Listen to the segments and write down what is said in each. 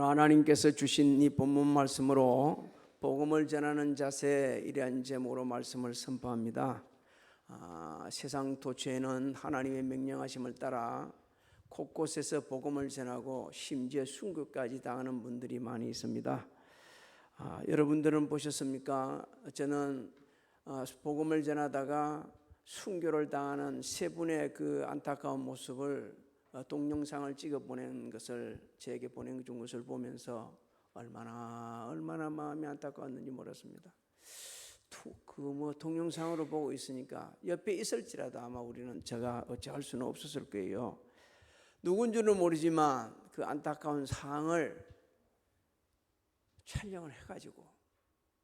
오늘 하나님께서 주신 이 본문 말씀으로 복음을 전하는 자세 이라는 제목으로 말씀을 선포합니다. 세상 도처에는 하나님의 명령하심을 따라 곳곳에서 복음을 전하고 심지어 순교까지 당하는 분들이 많이 있습니다. 여러분들은 보셨습니까? 저는 복음을 전하다가 순교를 당하는 세 분의 그 안타까운 모습을 동영상을 찍어 보낸 것을 제게 보내준 것을 보면서 얼마나 마음이 안타까웠는지 몰랐습니다. 동영상으로 보고 있으니까 옆에 있을지라도 아마 우리는 제가 어찌할 수는 없었을 거예요. 누군지는 모르지만 그 안타까운 상황을 촬영을 해가지고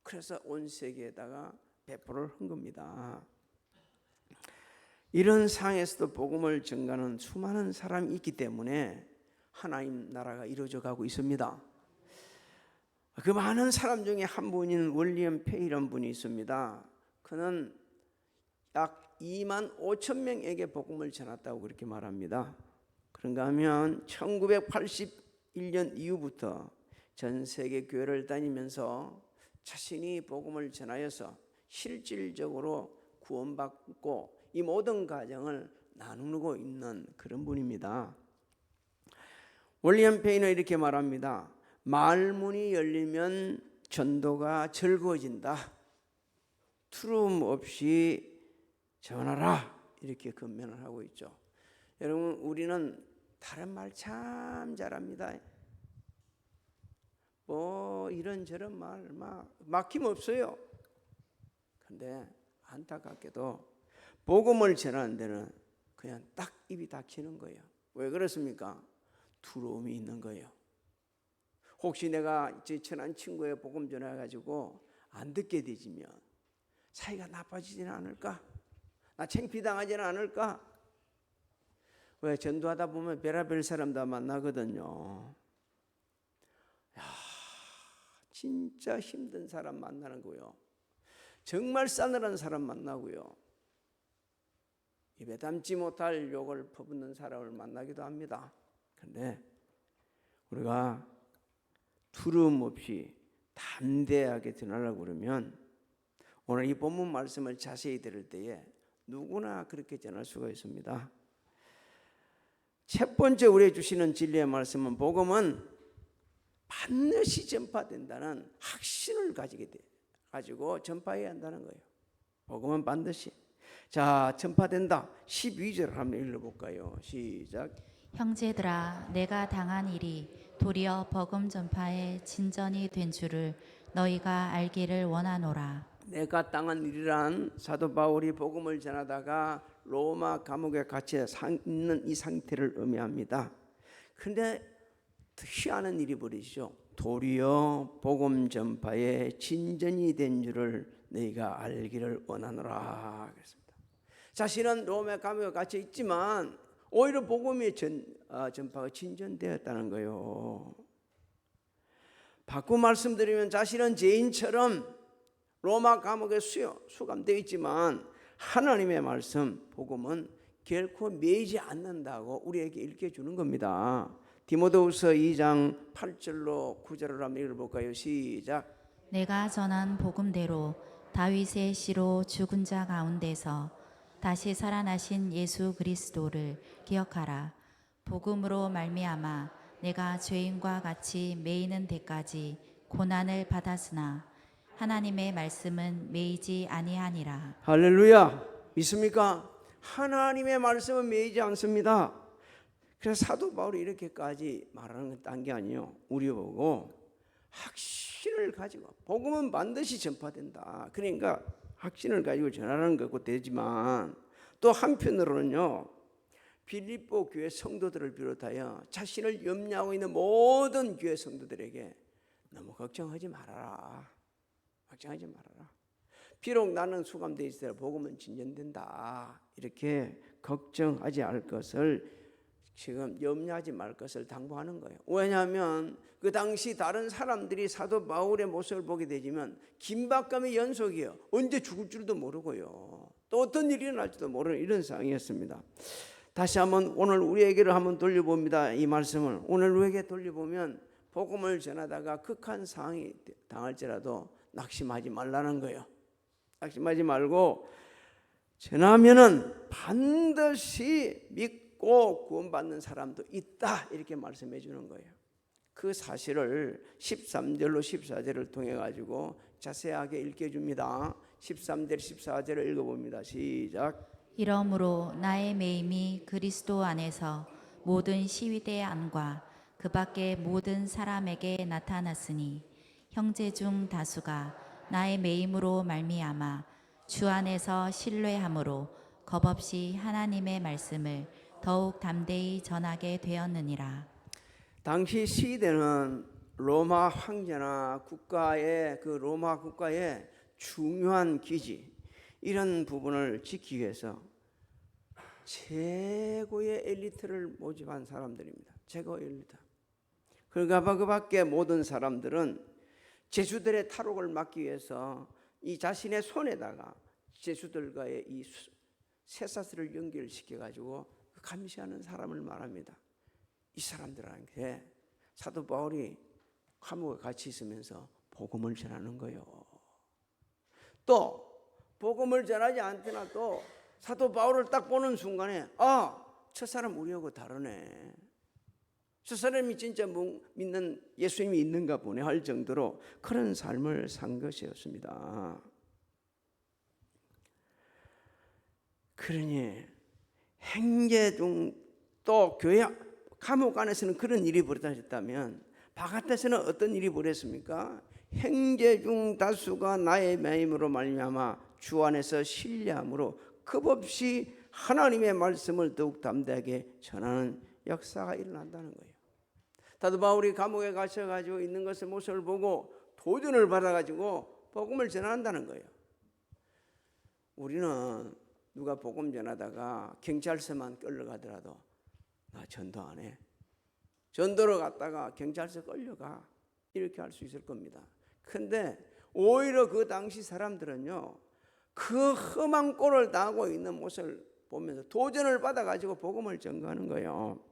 그래서 온 세계에다가 배포를 한 겁니다. 이런 상황에서도 복음을 전가하는 수많은 사람이 있기 때문에 하나님 나라가 이루어져 가고 있습니다. 그 많은 사람 중에 한 분인 윌리엄 페이라는 분이 있습니다. 그는 약 2만 5천 명에게 복음을 전했다고 그렇게 말합니다. 그런가 하면 1981년 이후부터 전 세계 교회를 다니면서 자신이 복음을 전하여서 실질적으로 구원받고 이 모든 과정을 나누고 있는 그런 분입니다. 윌리엄 페이는 이렇게 말합니다. 말문이 열리면 전도가 즐거워진다. 두려움 없이 전하라. 이렇게 권면을 하고 있죠. 여러분, 우리는 다른 말 참 잘합니다. 이런저런 말 막힘없어요. 그런데 안타깝게도 복음을 전하는 데는 그냥 딱 입이 닥치는 거예요. 왜 그렇습니까? 두려움이 있는 거예요. 혹시 내가 제 친한 친구의 복음 전해가지고 안 듣게 되지면 사이가 나빠지지는 않을까? 나 창피당하지는 않을까? 왜 전도하다 보면 별의별 사람 다 만나거든요. 진짜 힘든 사람 만나는 거요. 정말 싸늘한 사람 만나고요. 입에 담지 못할 욕을 퍼붓는 사람을 만나기도 합니다. 그런데 우리가 두려움 없이 담대하게 전하려고 그러면 오늘 이 본문 말씀을 자세히 들을 때에 누구나 그렇게 전할 수가 있습니다. 첫 번째 우리에게 주시는 진리의 말씀은 복음은 반드시 전파된다는 확신을 가지고 전파해야 한다는 거예요. 복음은 반드시. 자, 전파된다. 12절 한번 읽어볼까요? 시작. 형제들아, 내가 당한 일이 도리어 복음 전파의 진전이 된 줄을 너희가 알기를 원하노라. 내가 당한 일이란 사도 바울이 복음을 전하다가 로마 감옥에 갇혀 있는 이 상태를 의미합니다. 그런데 희한한 일이 벌어지죠. 도리어 복음 전파의 진전이 된 줄을 너희가 알기를 원하노라 그랬습니다. 자신은 로마 감옥에 갇혀 있지만 오히려 복음의 전파가 진전되었다는 거예요. 바꿔 말씀드리면 자신은 죄인처럼 로마 감옥에 수감되어 있지만 하나님의 말씀 복음은 결코 매이지 않는다고 우리에게 일깨주는 겁니다. 디모데후서 2장 8절로 9절을 한번 읽어볼까요? 시작. 내가 전한 복음대로 다윗의 씨로 죽은 자 가운데서 다시 살아나신 예수 그리스도를 기억하라. 복음으로 말미암아 내가 죄인과 같이 매이는 데까지 고난을 받았으나 하나님의 말씀은 매이지 아니하니라. 할렐루야. 믿습니까? 하나님의 말씀은 매이지 않습니다. 그래서 사도 바울이 이렇게까지 말하는 건 딴 게 아니에요. 우리 보고 확신을 가지고 복음은 반드시 전파된다. 그러니까 확신을 가지고 전하는 거고 되지만 또 한편으로는요. 빌립보 교회 성도들을 비롯하여 자신을 염려하고 있는 모든 교회 성도들에게 너무 걱정하지 말아라. 걱정하지 말아라. 비록 나는 수감되어 있어야 복음은 진전된다. 이렇게 걱정하지 않을 것을 지금 염려하지 말 것을 당부하는 거예요. 왜냐하면 그 당시 다른 사람들이 사도 바울의 모습을 보게 되지만 긴박감의 연속이에요. 언제 죽을 줄도 모르고요. 또 어떤 일이 일어날지도 모르는 이런 상황이었습니다. 다시 한번 오늘 우리에게를 한번 돌려봅니다. 이 말씀을 오늘 우리에게 돌려보면 복음을 전하다가 극한 상황이 당할지라도 낙심하지 말라는 거예요. 낙심하지 말고 전하면은 반드시 믿고 구원받는 사람도 있다, 이렇게 말씀해 주는 거예요. 그 사실을 13절로 14절을 통해 가지고 자세하게 읽혀줍니다. 13절 14절을 읽어봅니다. 시작. 이러므로 나의 매임이 그리스도 안에서 모든 시위대 안과 그 밖의 모든 사람에게 나타났으니 형제 중 다수가 나의 매임으로 말미암아 주 안에서 신뢰함으로 겁없이 하나님의 말씀을 더욱 담대히 전하게 되었느니라. 당시 시대는 로마 황제나 국가의 그 로마 국가의 중요한 기지, 이런 부분을 지키기 위해서 최고의 엘리트를 모집한 사람들입니다. 최고의 엘리트. 그러니까 그 밖에 모든 사람들은 제수들의 탈옥을 막기 위해서 이 자신의 손에다가 제수들과의 이 쇠사슬을 연결시켜 가지고 감시하는 사람을 말합니다. 이 사람들한테 사도 바울이 감옥에 같이 있으면서 복음을 전하는 거예요. 또 복음을 전하지 않더나 또 사도 바울을 딱 보는 순간에 저 사람 우리하고 다르네, 저 사람이 진짜 믿는 예수님이 있는가 보네 할 정도로 그런 삶을 산 것이었습니다. 그러니 행제 중 또 교회 감옥 안에서는 그런 일이 벌어졌다면 바깥에서는 어떤 일이 벌어졌습니까? 행제 중 다수가 나의 매임으로 말미암아 주 안에서 신뢰함으로 겁없이 하나님의 말씀을 더욱 담대하게 전하는 역사가 일어난다는 거예요. 사도 바울이 감옥에 갇혀가지고 있는 것을 모습을 보고 도전을 받아가지고 복음을 전한다는 거예요. 우리는 누가 복음 전하다가 경찰서만 끌려가더라도 나 전도 안 해, 전도로 갔다가 경찰서 끌려가, 이렇게 할 수 있을 겁니다. 근데 오히려 그 당시 사람들은요, 그 험한 꼴을 당하고 있는 모습을 보면서 도전을 받아가지고 복음을 전가하는 거예요.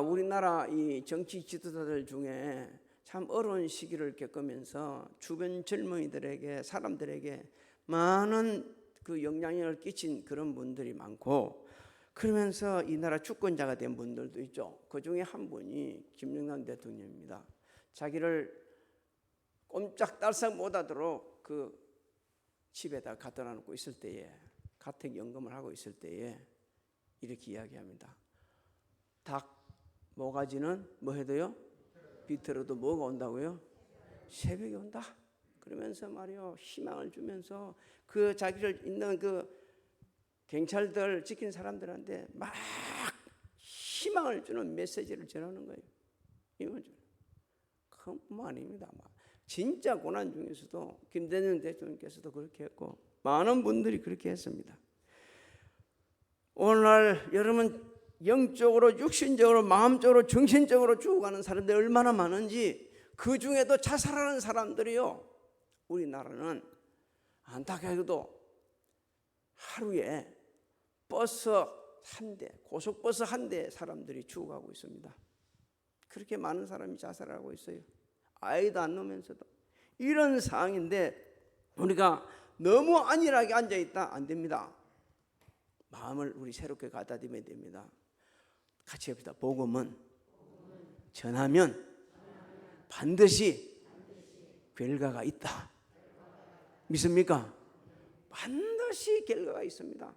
우리나라 이 정치 지도자들 중에 참 어려운 시기를 겪으면서 주변 젊은이들에게, 사람들에게 많은 그 영향력을 끼친 그런 분들이 많고, 그러면서 이 나라 주권자가 된 분들도 있죠. 그 중에 한 분이 김영삼 대통령입니다. 자기를 꼼짝달싹 못하도록 그 집에다 갖다 놓고 있을 때에, 가택연금을 하고 있을 때에 이렇게 이야기합니다. 닭 모가지는 뭐 해도요? 비틀어도 뭐가 온다고요? 새벽이 온다. 그러면서 말이요, 희망을 주면서 그 자기를 있는 그 경찰들 지킨 사람들한테 막 희망을 주는 메시지를 전하는 거예요. 이건 그뿐만 아닙니다. 진짜 고난 중에서도 김대중 대통령께서도 그렇게 했고 많은 분들이 그렇게 했습니다. 오늘날 여러분 영적으로, 육신적으로, 마음적으로, 정신적으로 죽어가는 사람들이 얼마나 많은지, 그 중에도 자살하는 사람들이요, 우리나라는 안타깝게도 하루에 버스 한 대, 고속버스 한 대 사람들이 죽어가고 있습니다. 그렇게 많은 사람이 자살하고 있어요. 아이도 안 놓으면서도. 이런 상황인데 우리가 너무 안일하게 앉아있다 안 됩니다. 마음을 우리 새롭게 가다듬어야 됩니다. 같이 합시다. 복음은 전하면 반드시 결과가 있다. 믿습니까? 반드시 결과가 있습니다.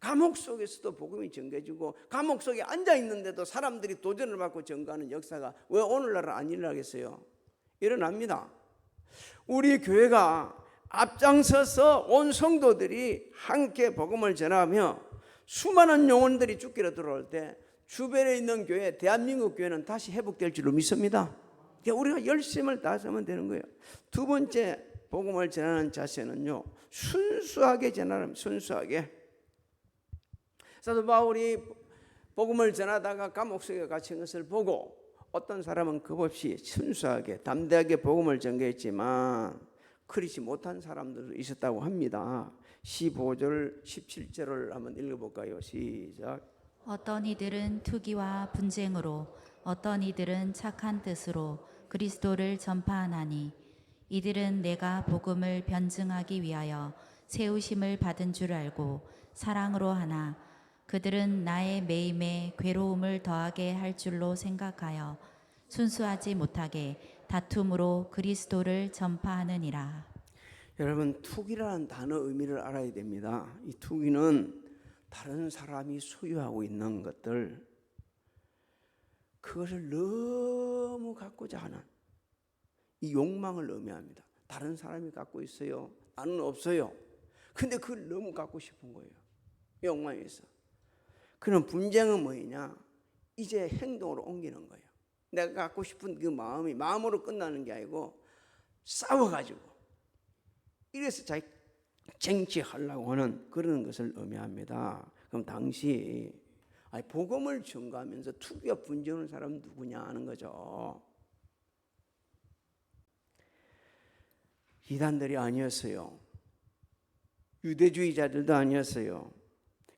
감옥 속에서도 복음이 전개지고, 감옥 속에 앉아있는데도 사람들이 도전을 받고 전가하는 역사가 왜 오늘날은 안 일어나겠어요? 일어납니다. 우리 교회가 앞장서서 온 성도들이 함께 복음을 전하며 수많은 영혼들이 죽기로 들어올 때 주변에 있는 교회, 대한민국 교회는 다시 회복될 줄로 믿습니다. 우리가 열심을 다하면 되는 거예요. 두 번째, 복음을 전하는 자세는요, 순수하게 전하는, 순수하게. 사도 바울이 복음을 전하다가 감옥 속에 갇힌 것을 보고 어떤 사람은 겁없이 순수하게 담대하게 복음을 전개했지만 그렇지 못한 사람들도 있었다고 합니다. 15절 17절을 한번 읽어볼까요? 시작. 어떤 이들은 투기와 분쟁으로, 어떤 이들은 착한 뜻으로 그리스도를 전파하나니 이들은 내가 복음을 변증하기 위하여 세우심을 받은 줄 알고 사랑으로 하나 그들은 나의 매임에 괴로움을 더하게 할 줄로 생각하여 순수하지 못하게 다툼으로 그리스도를 전파하느니라. 여러분, 투기라는 단어 의미를 알아야 됩니다. 이 투기는 다른 사람이 소유하고 있는 것들, 그것을 너무 갖고자 하는 이 욕망을 의미합니다. 다른 사람이 갖고 있어요, 나는 없어요. 근데 그걸 너무 갖고 싶은 거예요. 욕망이 있어. 그럼 분쟁은 뭐냐? 이제 행동으로 옮기는 거예요. 내가 갖고 싶은 그 마음이 마음으로 끝나는 게 아니고 싸워가지고 이래서 자기 쟁취하려고 하는 그런 것을 의미합니다. 그럼 당시 복음을 전가하면서 투기와 분쟁하는 사람 누구냐 하는 거죠. 이단들이 아니었어요. 유대주의자들도 아니었어요.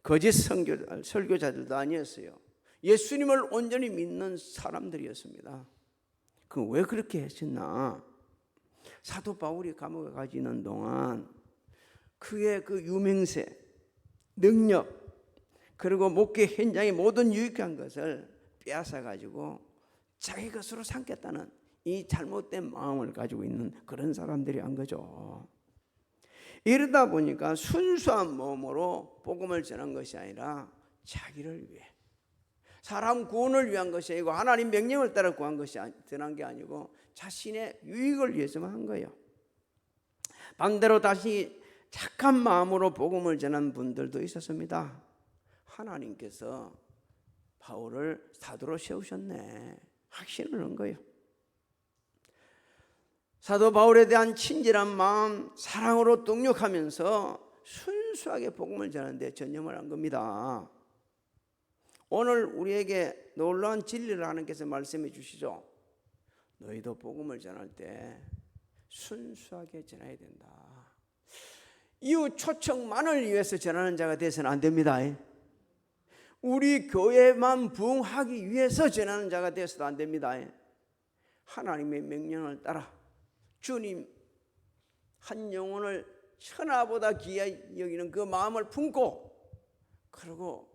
거짓 설교자들도 아니었어요. 예수님을 온전히 믿는 사람들이었습니다. 그 왜 그렇게 했었나? 사도 바울이 감옥에 갇혀 있는 동안 그의 그 유명세, 능력, 그리고 목회 현장의 모든 유익한 것을 빼앗아 가지고 자기 것으로 삼겠다는 이 잘못된 마음을 가지고 있는 그런 사람들이 한 거죠. 이러다 보니까 순수한 마음으로 복음을 전한 것이 아니라 자기를 위해, 사람 구원을 위한 것이 아니고 하나님 명령을 따라 구한 것이 전한 게 아니고 자신의 유익을 위해서만 한 거예요. 반대로 다시 착한 마음으로 복음을 전한 분들도 있었습니다. 하나님께서 바울을 사도로 세우셨네, 확신을 한 거예요. 사도 바울에 대한 친절한 마음, 사랑으로 동력하면서 순수하게 복음을 전하는데 전념을 한 겁니다. 오늘 우리에게 놀라운 진리를 하나님께서 말씀해 주시죠. 너희도 복음을 전할 때 순수하게 전해야 된다. 이웃 초청만을 위해서 전하는 자가 되어서는 안 됩니다. 우리 교회만 부흥하기 위해서 전하는 자가 되어서도 안 됩니다. 하나님의 명령을 따라 주님 한 영혼을 천하보다 귀하게 여기는 그 마음을 품고, 그리고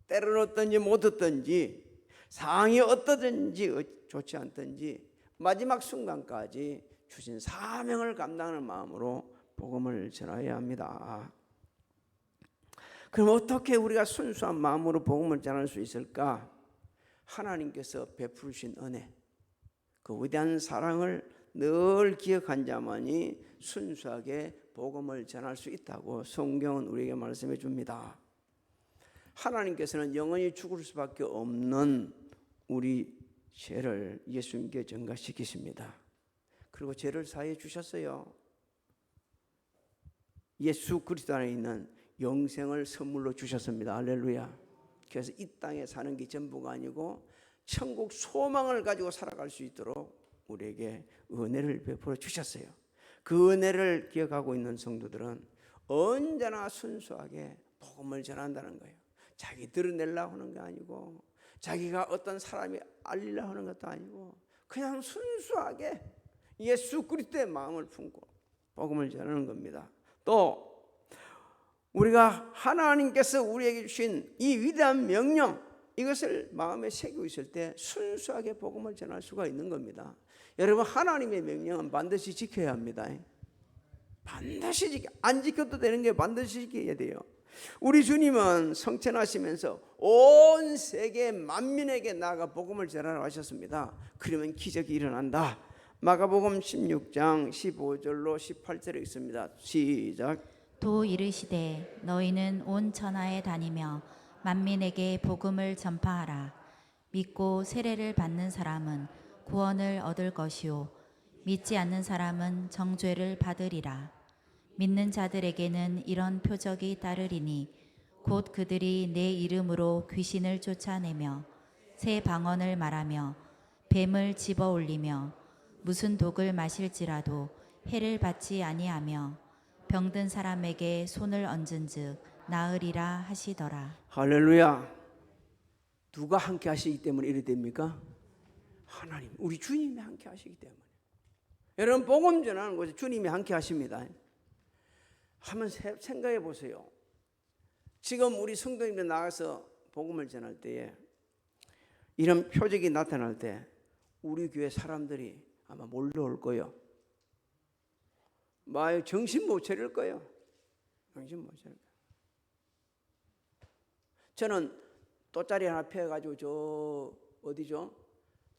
때를 얻든지 못 얻든지, 상황이 어떠든지 좋지 않든지 마지막 순간까지 주신 사명을 감당하는 마음으로 복음을 전해야 합니다. 그럼 어떻게 우리가 순수한 마음으로 복음을 전할 수 있을까? 하나님께서 베푸신 은혜, 그 위대한 사랑을 늘 기억한 자만이 순수하게 복음을 전할 수 있다고 성경은 우리에게 말씀해 줍니다. 하나님께서는 영원히 죽을 수밖에 없는 우리 죄를 예수님께 전가시키십니다. 그리고 죄를 사해 주셨어요. 예수 그리스도 안에 있는 영생을 선물로 주셨습니다. 할렐루야. 그래서 이 땅에 사는 게 전부가 아니고 천국 소망을 가지고 살아갈 수 있도록 우리에게 은혜를 베풀어 주셨어요. 그 은혜를 기억하고 있는 성도들은 언제나 순수하게 복음을 전한다는 거예요. 자기 드러내려고 하는 게 아니고, 자기가 어떤 사람이 알리려고 하는 것도 아니고, 그냥 순수하게 예수 그리스도의 마음을 품고 복음을 전하는 겁니다. 또 우리가 하나님께서 우리에게 주신 이 위대한 명령, 이것을 마음에 새기고 있을 때 순수하게 복음을 전할 수가 있는 겁니다. 여러분, 하나님의 명령은 반드시 지켜야 합니다. 반드시 지켜, 안 지켜도 되는 게 반드시 지켜야 돼요. 우리 주님은 성천하시면서 온 세계 만민에게 나아가 복음을 전하러 하셨습니다. 그러면 기적이 일어난다. 마가복음 16장 15절로 18절에 있습니다. 시작. 또 이르시되 너희는 온 천하에 다니며 만민에게 복음을 전파하라. 믿고 세례를 받는 사람은 구원을 얻을 것이요 믿지 않는 사람은 정죄를 받으리라. 믿는 자들에게는 이런 표적이 따르리니 곧 그들이 내 이름으로 귀신을 쫓아내며 새 방언을 말하며 뱀을 집어 올리며 무슨 독을 마실지라도 해를 받지 아니하며 병든 사람에게 손을 얹은즉 나으리라 하시더라. 할렐루야. 누가 함께 하시기 때문에 이래 됩니까? 하나님, 우리 주님이 함께 하시기 때문에. 여러분, 복음 전하는 곳에 주님이 함께 하십니다. 한번 생각해 보세요. 지금 우리 성도님들 나가서 복음을 전할 때에 이런 표적이 나타날 때 우리 교회 사람들이 아마 몰려올 거예요. 정신 못 차릴 거예요. 정신 못 차릴 거예요. 저는 돗자리 하나 펴가지고 저 어디죠?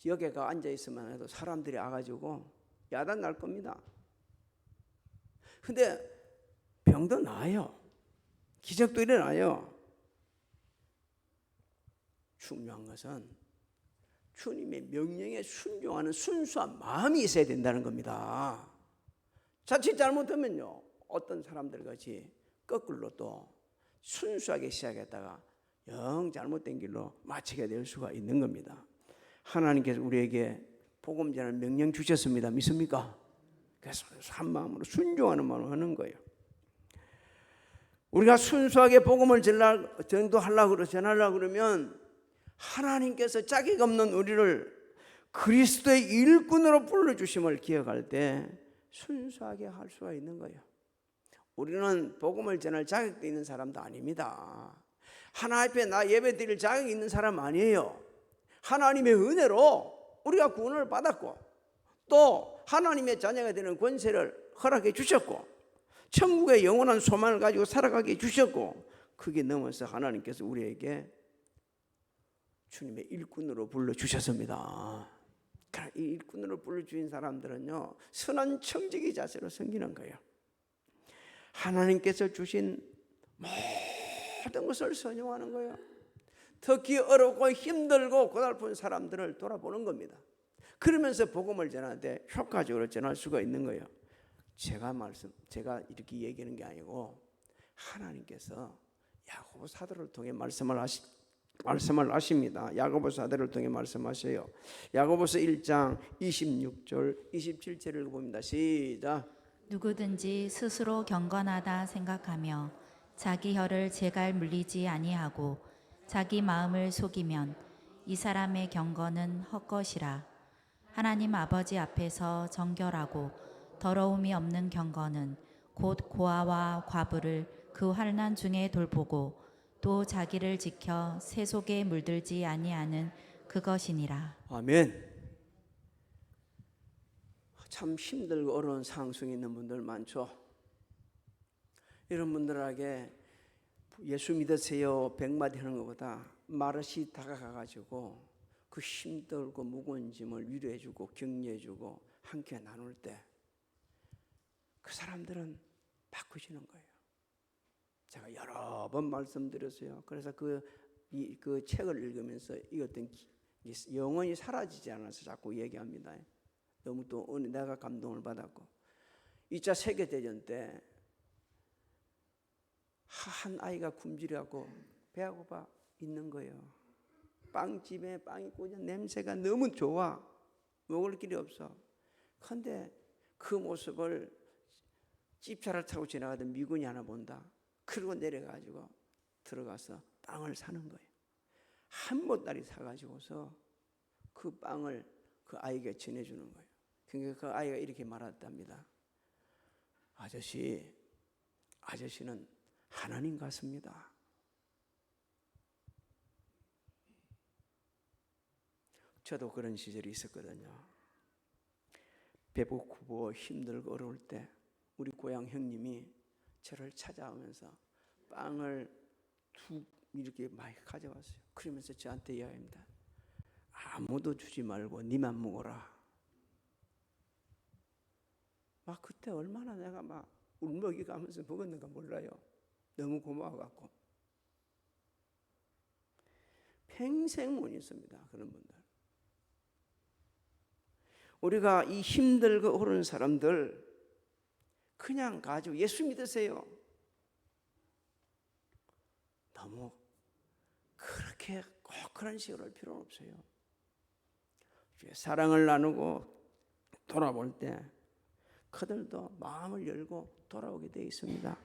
여기가 앉아 있으면 해도 사람들이 와가지고 야단 날 겁니다. 근데 병도 나아요. 기적도 일어나요. 중요한 것은 주님의 명령에 순종하는 순수한 마음이 있어야 된다는 겁니다. 자칫 잘못하면요, 어떤 사람들 같이 거꾸로 또 순수하게 시작했다가 영 잘못된 길로 마치게 될 수가 있는 겁니다. 하나님께서 우리에게 복음 전할 명령 주셨습니다. 믿습니까? 그래서 한 마음으로 순종하는 마음으로 하는 거예요. 우리가 순수하게 복음을 전하려고 그러면 하나님께서 자격 없는 우리를 그리스도의 일꾼으로 불러주심을 기억할 때 순수하게 할 수가 있는 거예요. 우리는 복음을 전할 자격도 있는 사람도 아닙니다. 하나님 앞에 나 예배 드릴 자격이 있는 사람 아니에요. 하나님의 은혜로 우리가 구원을 받았고 또 하나님의 자녀가 되는 권세를 허락해 주셨고 천국의 영원한 소망을 가지고 살아가게 해주셨고 그게 넘어서 하나님께서 우리에게 주님의 일꾼으로 불러주셨습니다. 이 일꾼으로 불러주신 사람들은요 선한 청지기 자세로 섬기는 거예요. 하나님께서 주신 모든 것을 선용하는 거예요. 특히 어렵고 힘들고 고달픈 사람들을 돌아보는 겁니다. 그러면서 복음을 전할 때 효과적으로 전할 수가 있는 거예요. 제가 이렇게 얘기하는 게 아니고 하나님께서 야고보 사도를 통해 말씀을 하십니다. 야고보 사도를 통해 말씀하셔요. 야고보서 1장 26절 27절을 읽어봅니다. 시작. 누구든지 스스로 경건하다 생각하며 자기 혀를 제갈 물리지 아니하고 자기 마음을 속이면 이 사람의 경건은 헛것이라. 하나님 아버지 앞에서 정결하고 더러움이 없는 경건은 곧 고아와 과부를 그 환난 중에 돌보고 또 자기를 지켜 새 속에 물들지 아니하는 그것이니라. 아멘. 참 힘들고 어려운 상황 속에 있는 분들 많죠. 이런 분들에게 예수 믿으세요 100마디 하는 것보다 말없이 다가가가지고 그 힘들고 무거운 짐을 위로해주고 격려해주고 함께 나눌 때 그 사람들은 바꾸시는 거예요. 제가 여러 번 말씀드렸어요. 그래서 그 책을 읽으면서 이 어떤 영원히 사라지지 않아서 자꾸 얘기합니다. 너무 또 내가 감동을 받았고 2차 세계대전 때 한 아이가 굶주려갖고 배가 고파 있는 거예요. 빵집에 빵이 꽂아 냄새가 너무 좋아. 먹을 길이 없어. 그런데 그 모습을 집차를 타고 지나가던 미군이 하나 본다. 그러고 내려가지고 들어가서 빵을 사는 거예요. 한 보따리 사가지고서 그 빵을 그 아이에게 전해주는 거예요. 그러니까 그 아이가 이렇게 말했답니다. 아저씨는 하나님 같습니다. 저도 그런 시절이 있었거든요. 배고프고 힘들고 어려울 때 우리 고향 형님이 저를 찾아오면서 빵을 이렇게 많이 가져왔어요. 그러면서 저한테 이야기합니다. 아무도 주지 말고 니만 먹어라. 그때 얼마나 내가 울먹이 가면서 먹었는가 몰라요. 너무 고마워갖고. 평생 못 있습니다. 그런 분들. 우리가 이 힘들고 어려운 사람들 그냥 가지고 예수 믿으세요. 너무 그렇게 꼭 그런 식으로 할 필요는 없어요. 사랑을 나누고 돌아볼 때 그들도 마음을 열고 돌아오게 되어 있습니다.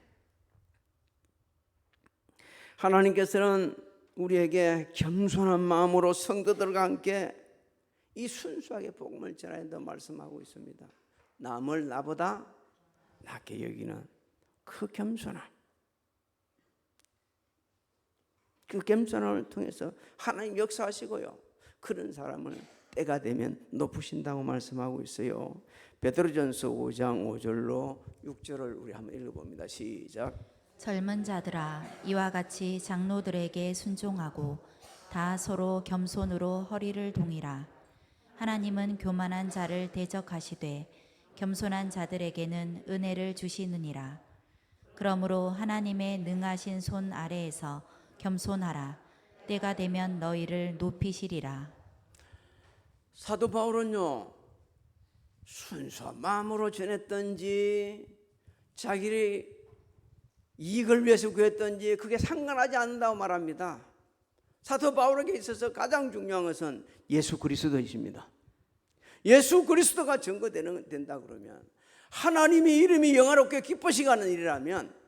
하나님께서는 우리에게 겸손한 마음으로 성도들과 함께 이 순수하게 복음을 전하야 된다고 말씀하고 있습니다. 남을 나보다 낮게 여기는 그 겸손함, 그 겸손함을 통해서 하나님 역사하시고요, 그런 사람을 때가 되면 높으신다고 말씀하고 있어요. 베드로전서 5장 5절로 6절을 우리 한번 읽어봅니다. 시작. 젊은 자들아 이와 같이 장로들에게 순종하고 다 서로 겸손으로 허리를 동이라. 하나님은 교만한 자를 대적하시되 겸손한 자들에게는 은혜를 주시느니라. 그러므로 하나님의 능하신 손 아래에서 겸손하라. 때가 되면 너희를 높이시리라. 사도 바울은요, 순수한 마음으로 전했던지 자기의 이익을 위해서 구했던지 그게 상관하지 않는다고 말합니다. 사도 바울에게 있어서 가장 중요한 것은 예수 그리스도이십니다. 예수 그리스도가 증거된다 그러면, 하나님의 이름이 영화롭게 기뻐시가는 일이라면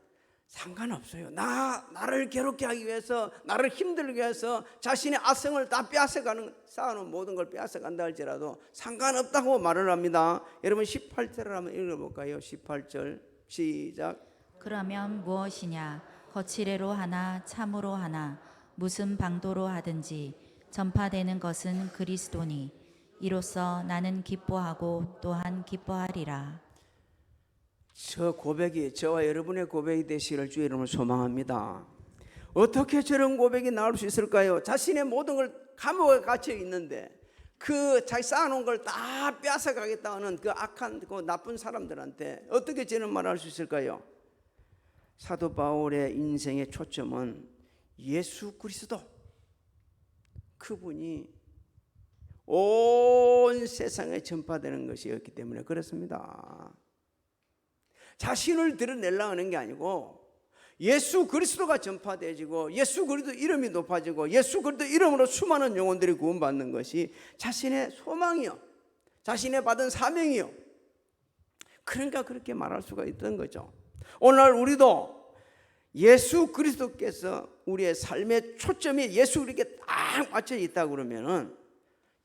상관없어요. 나를 괴롭게 하기 위해서, 나를 힘들게 해서 자신의 아성을 다 빼앗아가는, 쌓아놓은 모든 걸 빼앗아간다 할지라도 상관없다고 말을 합니다. 여러분 18절을 한번 읽어볼까요? 18절 시작. 그러면 무엇이냐? 거칠애로 하나 참으로 하나 무슨 방도로 하든지 전파되는 것은 그리스도니 이로써 나는 기뻐하고 또한 기뻐하리라. 저 고백이 저와 여러분의 고백이 되시기를 주의 이름으로 소망합니다. 어떻게 저런 고백이 나올 수 있을까요? 자신의 모든 걸 감옥에 갇혀 있는데 그 자기 쌓아놓은 걸 다 빼앗아가겠다는 그 악한, 그 나쁜 사람들한테 어떻게 저런 말을 할 수 있을까요? 사도 바울의 인생의 초점은 예수 그리스도, 그분이 온 세상에 전파되는 것이었기 때문에 그렇습니다. 자신을 드러내려고 하는 게 아니고 예수 그리스도가 전파되어지고 예수 그리스도 이름이 높아지고 예수 그리스도 이름으로 수많은 영혼들이 구원받는 것이 자신의 소망이요, 자신의 받은 사명이요. 그러니까 그렇게 말할 수가 있던 거죠. 오늘 우리도 예수 그리스도께서 우리의 삶의 초점이 예수 그리스도께 딱 맞춰 있다 그러면은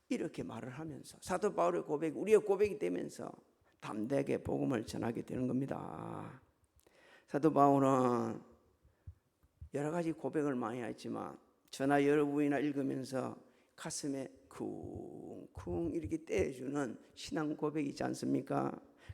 이렇게 말을 하면서 사도 바울의 고백이 우리의 고백이 되면서 담대하게 복음을 전하게 되는 겁니다. 사도 바울은 여러 가지 고백을 많이 했지만 저나 여러분이나 읽으면서 가슴에 쿵쿵 이렇게 떼어주는 신앙 고백이지 않습니까?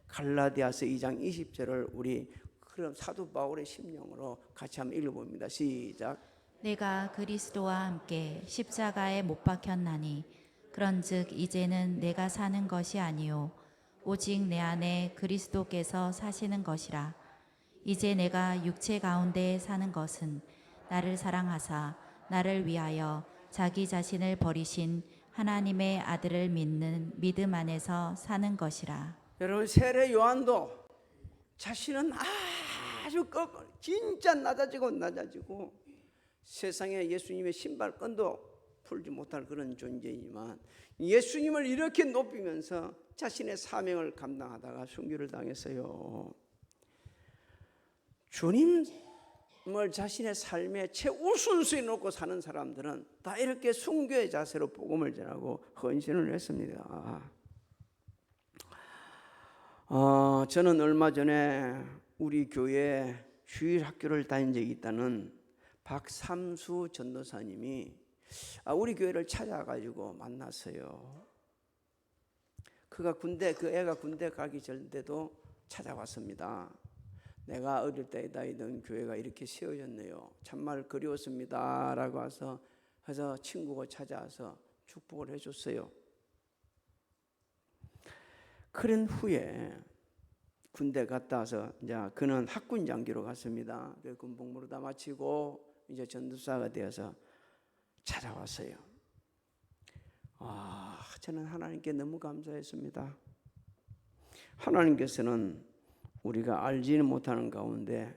갈라디아서 2장 20절을 우리 그럼 사도 바울의 심령으로 같이 한번 읽어봅니다. 시작. 내가 그리스도와 함께 십자가에 못 박혔나니 그런즉 이제는 내가 사는 것이 아니요 오직 내 안에 그리스도께서 사시는 것이라. 이제 내가 육체 가운데 사는 것은 나를 사랑하사 나를 위하여 자기 자신을 버리신 하나님의 아들을 믿는 믿음 안에서 사는 것이라. 여러분 세례 요한도 자신은 아주 진짜 낮아지고 세상에 예수님의 신발끈도 풀지 못할 그런 존재이지만 예수님을 이렇게 높이면서 자신의 사명을 감당하다가 순교를 당했어요. 주님을 자신의 삶의 최우선순위에 놓고 사는 사람들은 다 이렇게 순교의 자세로 복음을 전하고 헌신을 했습니다. 저는 얼마 전에 우리 교회 주일 학교를 다닌 적이 있다는 박삼수 전도사님이 우리 교회를 찾아가지고 만났어요. 그 애가 군대 가기 전에도 찾아왔습니다. 내가 어릴 때 다니던 교회가 이렇게 세워졌네요. 참말 그리웠습니다 라고 해서 친구가 찾아와서 축복을 해줬어요. 그런 후에 군대 갔다 와서 이제 그는 학군 장교로 갔습니다. 군복무를 다 마치고 이제 전도사가 되어서 찾아왔어요. 저는 하나님께 너무 감사했습니다. 하나님께서는 우리가 알지는 못하는 가운데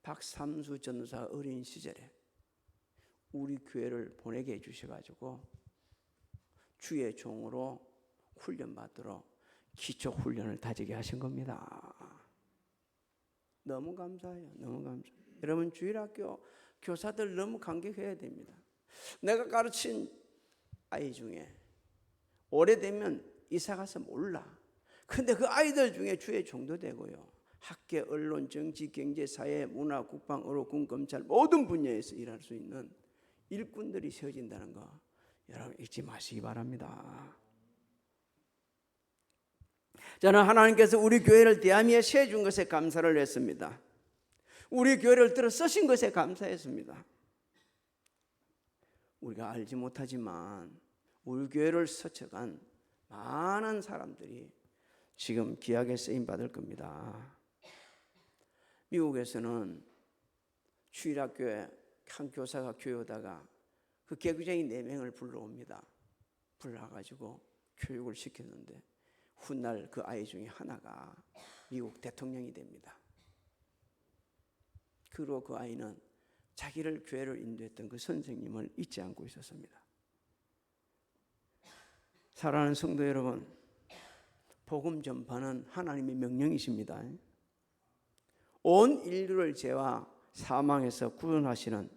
박삼수 전도사 어린 시절에 우리 교회를 보내게 해주셔가지고 주의 종으로 훈련받도록 기초 훈련을 다지게 하신 겁니다. 너무 감사해요. 너무 감사해요. 여러분 주일학교 교사들 너무 감격해야 됩니다. 내가 가르친 아이 중에 오래되면 이사 가서 몰라. 근데 그 아이들 중에 주의 종도 되고요. 학계, 언론, 정치, 경제, 사회, 문화, 국방, 의료, 군, 검찰 모든 분야에서 일할 수 있는 일꾼들이 세워진다는 거 여러분 잊지 마시기 바랍니다. 저는 하나님께서 우리 교회를 대함위에 세워준 것에 감사를 했습니다. 우리 교회를 들어 쓰신 것에 감사했습니다. 우리가 알지 못하지만 우리 교회를 스쳐간 많은 사람들이 지금 귀하게 쓰임받을 겁니다. 미국에서는 주일학교에 한 교사가 교회 오다가 그 개구쟁이 4명을 불러옵니다. 불러가지고 교육을 시켰는데 훗날 그 아이 중에 하나가 미국 대통령이 됩니다. 그리고 그 아이는 자기를 교회를 인도했던 그 선생님을 잊지 않고 있었습니다. 사랑하는 성도 여러분, 복음 전파는 하나님의 명령이십니다. 온 인류를 죄와 사망에서 구원하시는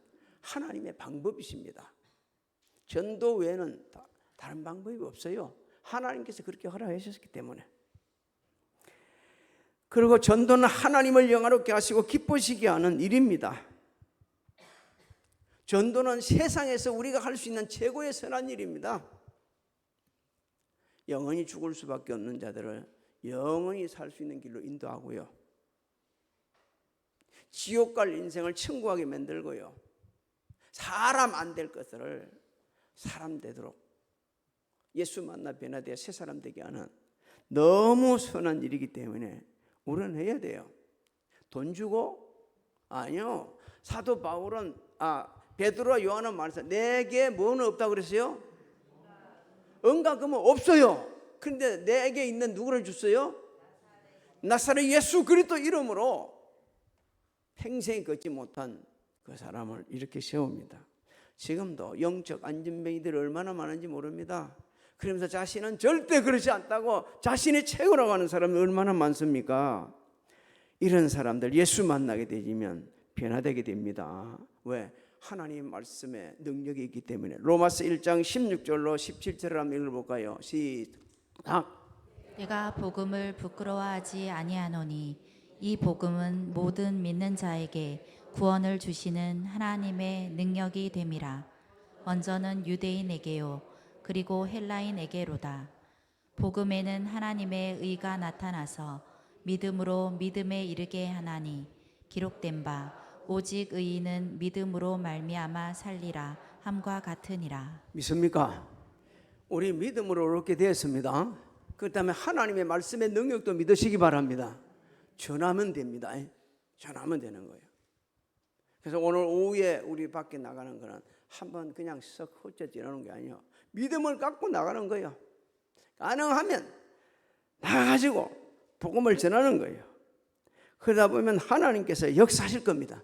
하나님의 방법이십니다. 전도 외에는 다른 방법이 없어요. 하나님께서 그렇게 허락하셨기 때문에. 그리고 전도는 하나님을 영화롭게 하시고 기쁘시게 하는 일입니다. 전도는 세상에서 우리가 할 수 있는 최고의 선한 일입니다. 영원히 죽을 수밖에 없는 자들을 영원히 살 수 있는 길로 인도하고요. 지옥 갈 인생을 천국하게 만들고요. 사람 안 될 것을 사람 되도록 예수 만나 변화되어 새 사람 되게 하는 너무 선한 일이기 때문에 우리는 해야 돼요. 돈 주고? 아니요. 사도 바울은 베드로와 요한은 말해서 내게 뭐는 없다고 그랬어요? 응가 그러면 없어요. 그런데 내게 있는 누구를 줬어요? 나사렛 예수 그리스도 이름으로 평생 걷지 못한 그 사람을 이렇게 세웁니다. 지금도 영적 안전뱅이들이 얼마나 많은지 모릅니다. 그러면서 자신은 절대 그렇지 않다고 자신이 최고라고 하는 사람이 얼마나 많습니까? 이런 사람들 예수 만나게 되면 변화되게 됩니다. 왜? 하나님 말씀에 능력이 있기 때문에. 로마서 1장 16절로 17절을 한번 읽어볼까요? 시작. 내가 복음을 부끄러워하지 아니하노니 이 복음은 모든 믿는 자에게 구원을 주시는 하나님의 능력이 됨이라. 먼저는 유대인에게요 그리고 헬라인에게로다. 복음에는 하나님의 의가 나타나서 믿음으로 믿음에 이르게 하나니 기록된 바 오직 의인은 믿음으로 말미암아 살리라 함과 같으니라. 믿습니까? 우리 믿음으로 이렇게 되었습니다. 그 다음에 하나님의 말씀의 능력도 믿으시기 바랍니다. 전하면 됩니다. 전하면 되는 거예요. 그래서 오늘 오후에 우리 밖에 나가는 거는 한번 그냥 썩 헛져 지나는 게 아니에요. 믿음을 갖고 나가는 거예요. 가능하면 나가가지고 복음을 전하는 거예요. 그러다 보면 하나님께서 역사하실 겁니다.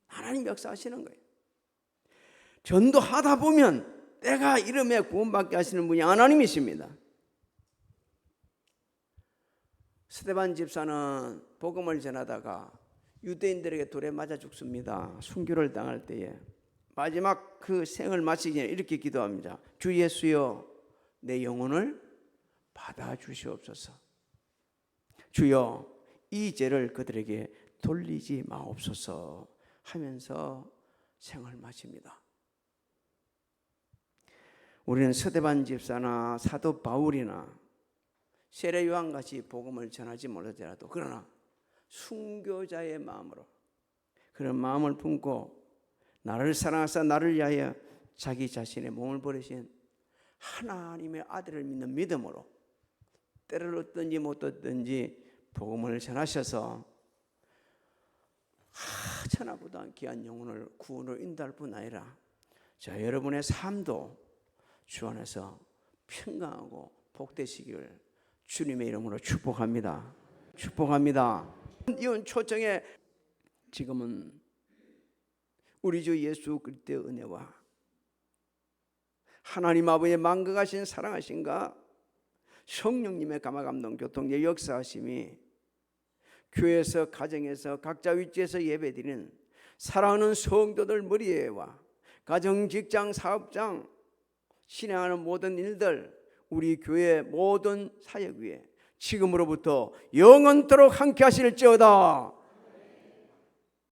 하나님 역사하시는 거예요. 전도하다 보면 때가 이름에 구원받게 하시는 분이 하나님이십니다. 스데반 집사는 복음을 전하다가 유대인들에게 돌에 맞아 죽습니다. 순교를 당할 때에 마지막 그 생을 마치기 전에 이렇게 기도합니다. 주 예수여 내 영혼을 받아주시옵소서. 주여 이 죄를 그들에게 돌리지 마옵소서 하면서 생을 마칩니다. 우리는 스데반 집사나 사도 바울이나 세례 요한같이 복음을 전하지 못하더라도 그러나 순교자의 마음으로 그런 마음을 품고 나를 사랑하사 나를 위하여 자기 자신의 몸을 버리신 하나님의 아들을 믿는 믿음으로 때를 얻든지 못 얻든지 복음을 전하셔서 천하보다 귀한 영혼을 구원으로 인도할 뿐 아니라 자 여러분의 삶도 주 안에서 평강하고 복되시기를 주님의 이름으로 축복합니다. 축복합니다. 이혼 초청에 지금은 우리 주 예수 그리스도의 은혜와 하나님 아버지의 만극하신 사랑하신가 성령님의 감화감동 교통의 역사하심이 교회에서 가정에서 각자 위치에서 예배드리는 사랑하는 성도들 머리에와 가정 직장 사업장 신행하는 모든 일들 우리 교회 모든 사역 위에 지금으로부터 영원토록 함께 하실지어다.